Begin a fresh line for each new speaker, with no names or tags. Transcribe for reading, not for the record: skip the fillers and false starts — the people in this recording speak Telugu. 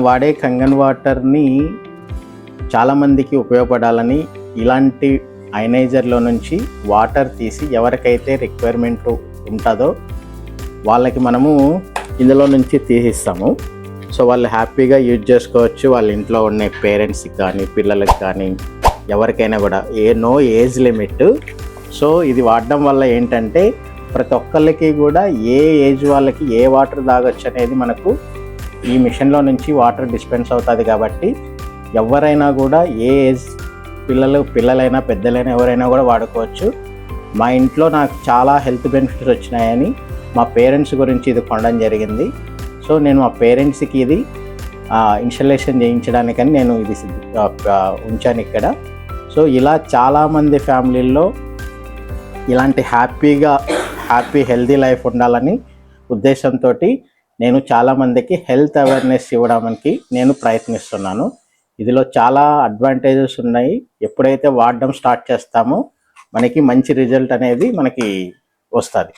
వాడే కంగన్ వాటర్ని చాలామందికి ఉపయోగపడాలని ఇలాంటి అయనైజర్లో నుంచి వాటర్ తీసి ఎవరికైతే రిక్వైర్మెంట్ ఉంటుందో వాళ్ళకి మనము ఇందులో నుంచి తీసిస్తాము. సో వాళ్ళు హ్యాపీగా యూజ్ చేసుకోవచ్చు. వాళ్ళ ఇంట్లో ఉన్న పేరెంట్స్కి కానీ పిల్లలకి కానీ ఎవరికైనా కూడా నో ఏజ్ లిమిట్. సో ఇది వాడడం వల్ల ఏంటంటే ప్రతి ఒక్కళ్ళకి కూడా ఏ ఏజ్ వాళ్ళకి ఏ వాటర్ తాగొచ్చు అనేది మనకు ఈ మిషన్లో నుంచి వాటర్ డిస్పెన్స్ అవుతుంది. కాబట్టి ఎవరైనా కూడా ఏ ఏజ్ పిల్లలైనా పెద్దలైనా ఎవరైనా కూడా వాడుకోవచ్చు. మా ఇంట్లో నాకు చాలా హెల్త్ బెనిఫిట్స్ వచ్చినాయని మా పేరెంట్స్ గురించి ఇది కొనడం జరిగింది. సో నేను మా పేరెంట్స్కి ఇది ఇన్స్టలేషన్ చేయించడానికని నేను ఇది ఉంచాను ఇక్కడ. సో ఇలా చాలామంది ఫ్యామిలీల్లో ఇలాంటి హ్యాపీ హెల్తీ లైఫ్ ఉండాలని ఉద్దేశంతో నేను చాలామందికి హెల్త్ అవేర్నెస్ ఇవ్వడానికి నేను ప్రయత్నిస్తున్నాను. ఇదిలో చాలా అడ్వాంటేజెస్ ఉన్నాయి. ఎప్పుడైతే వాడడం స్టార్ట్ చేస్తామో మనకి మంచి రిజల్ట్ అనేది మనకి వస్తుంది.